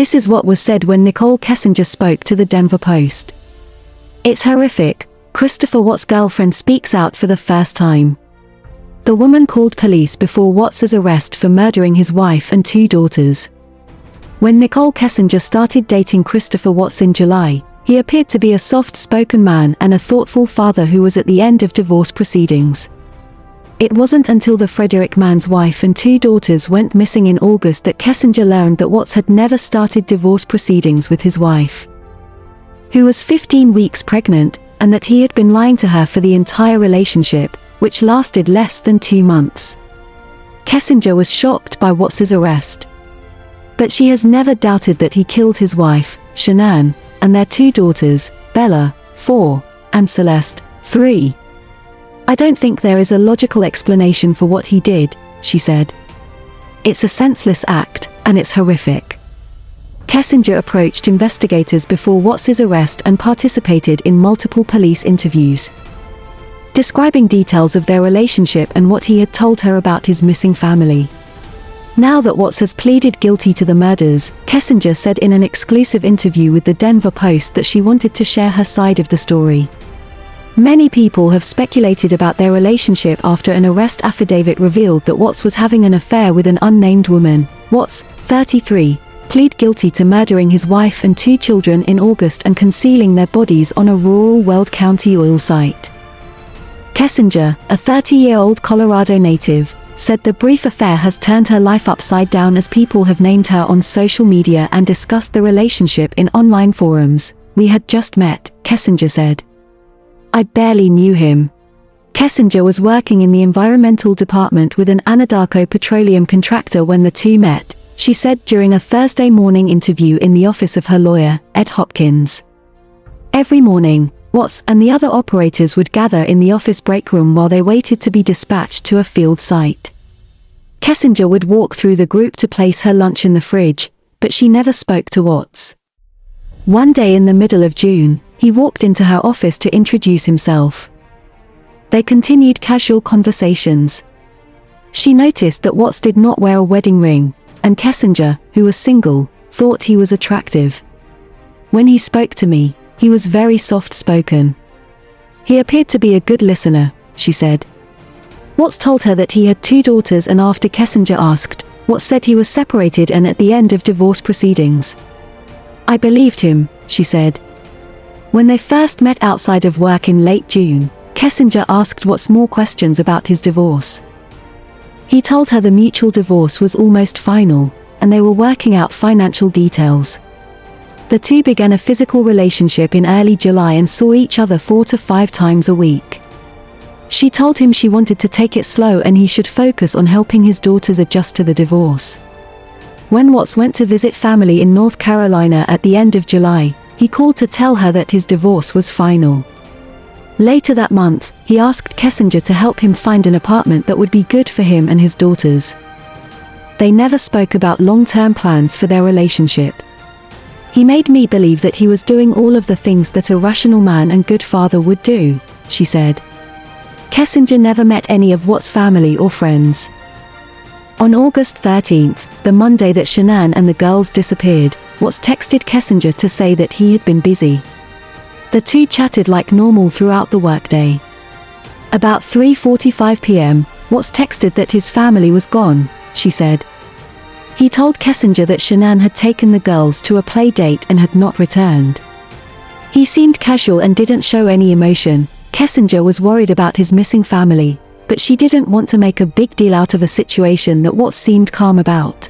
This is what was said when Nicole Kessinger spoke to the Denver Post. "It's horrific," Christopher Watts' girlfriend speaks out for the first time. The woman called police before Watts' arrest for murdering his wife and 2 daughters. When Nicole Kessinger started dating Christopher Watts in July, he appeared to be a soft-spoken man and a thoughtful father who was at the end of divorce proceedings. It wasn't until the Frederick man's wife and 2 daughters went missing in August that Kessinger learned that Watts had never started divorce proceedings with his wife, who was 15 weeks pregnant, and that he had been lying to her for the entire relationship, which lasted less than 2 months. Kessinger was shocked by Watts' arrest, but she has never doubted that he killed his wife, Shanann, and their 2 daughters, Bella, 4, and Celeste, 3. "I don't think there is a logical explanation for what he did," she said. "It's a senseless act, and it's horrific." Kessinger approached investigators before Watts' arrest and participated in multiple police interviews, describing details of their relationship and what he had told her about his missing family. Now that Watts has pleaded guilty to the murders, Kessinger said in an exclusive interview with the Denver Post that she wanted to share her side of the story. Many people have speculated about their relationship after an arrest affidavit revealed that Watts was having an affair with an unnamed woman. Watts, 33, pleaded guilty to murdering his wife and 2 children in August and concealing their bodies on a rural Weld County oil site. Kessinger, a 30-year-old Colorado native, said the brief affair has turned her life upside down as people have named her on social media and discussed the relationship in online forums. "We had just met," Kessinger said. "I barely knew him." Kessinger was working in the environmental department with an Anadarko petroleum contractor when the 2 met, she said during a Thursday morning interview in the office of her lawyer, Ed Hopkins. Every morning, Watts and the other operators would gather in the office break room while they waited to be dispatched to a field site. Kessinger would walk through the group to place her lunch in the fridge, but she never spoke to Watts. One day in the middle of June, he walked into her office to introduce himself. They continued casual conversations. She noticed that Watts did not wear a wedding ring, and Kessinger, who was single, thought he was attractive. "When he spoke to me, he was very soft-spoken. He appeared to be a good listener," she said. Watts told her that he had 2 daughters, and after Kessinger asked, Watts said he was separated and at the end of divorce proceedings. "I believed him," she said. When they first met outside of work in late June, Kessinger asked Watts more questions about his divorce. He told her the mutual divorce was almost final, and they were working out financial details. The 2 began a physical relationship in early July and saw each other 4 to 5 times a week. She told him she wanted to take it slow and he should focus on helping his daughters adjust to the divorce. When Watts went to visit family in North Carolina at the end of July, he called to tell her that his divorce was final. Later that month, he asked Kessinger to help him find an apartment that would be good for him and his daughters. They never spoke about long-term plans for their relationship. "He made me believe that he was doing all of the things that a rational man and good father would do," she said. Kessinger never met any of Watts' family or friends. On August 13th, the Monday that Shanann and the girls disappeared, Watts texted Kessinger to say that he had been busy. The 2 chatted like normal throughout the workday. About 3:45 p.m., Watts texted that his family was gone, she said. He told Kessinger that Shanann had taken the girls to a play date and had not returned. He seemed casual and didn't show any emotion. Kessinger was worried about his missing family, but she didn't want to make a big deal out of a situation that Watts seemed calm about.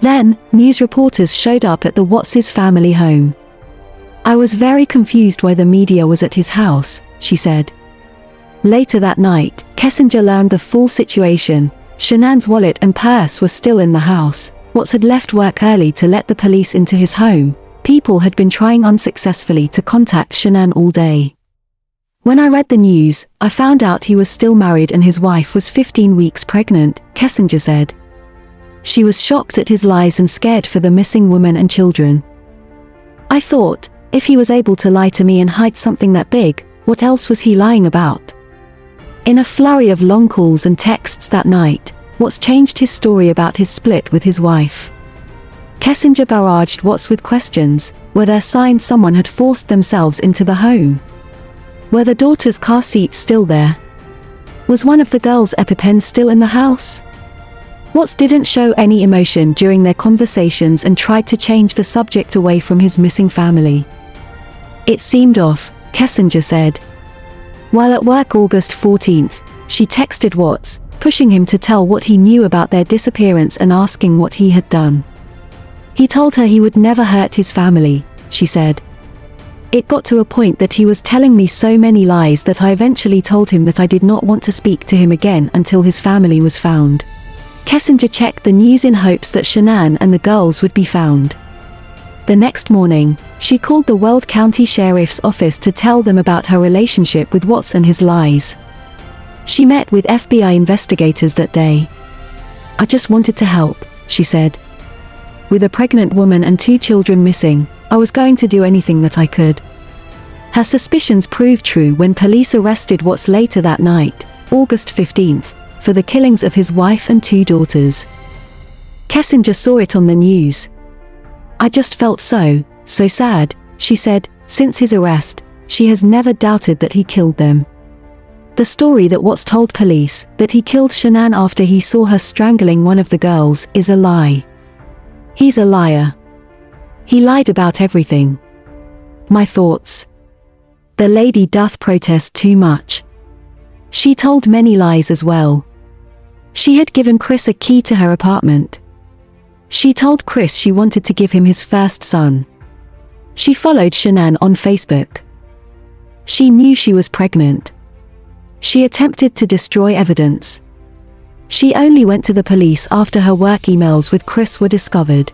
Then, news reporters showed up at the Watts' family home. "I was very confused why the media was at his house," she said. Later that night, Kessinger learned the full situation. Shanann's wallet and purse were still in the house. Watts had left work early to let the police into his home. People had been trying unsuccessfully to contact Shanann all day. "When I read the news, I found out he was still married and his wife was 15 weeks pregnant," Kessinger said. She was shocked at his lies and scared for the missing woman and children. "I thought, if he was able to lie to me and hide something that big, what else was he lying about?" In a flurry of long calls and texts that night, Watts changed his story about his split with his wife. Kessinger barraged Watts with questions. Were there signs someone had forced themselves into the home? Were the daughter's car seats still there? Was one of the girls' EpiPens still in the house? Watts didn't show any emotion during their conversations and tried to change the subject away from his missing family. It seemed off, Kessinger said. While at work August 14th, she texted Watts, pushing him to tell what he knew about their disappearance and asking what he had done. He told her he would never hurt his family, she said. It got to a point that he was telling me so many lies that I eventually told him that I did not want to speak to him again until his family was found. Kessinger checked the news in hopes that Shanann and the girls would be found. The next morning, she called the Weld County Sheriff's Office to tell them about her relationship with Watts and his lies. She met with FBI investigators that day. "I just wanted to help," she said. "With a pregnant woman and 2 children missing, I was going to do anything that I could." Her suspicions proved true when police arrested Watts later that night, August 15th, for the killings of his wife and 2 daughters. Kessinger saw it on the news. "I just felt so sad," she said. Since his arrest, she has never doubted that he killed them. The story that Watts told police, that he killed Shanann after he saw her strangling one of the girls, is a lie. He's a liar. He lied about everything. My thoughts. The lady doth protest too much. She told many lies as well. She had given Chris a key to her apartment. She told Chris she wanted to give him his first son. She followed Shanann on Facebook. She knew she was pregnant. She attempted to destroy evidence. She only went to the police after her work emails with Chris were discovered.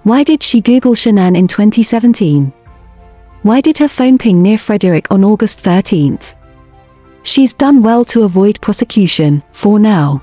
Why did she Google Shanann in 2017? Why did her phone ping near Frederick on August 13th? She's done well to avoid prosecution, for now.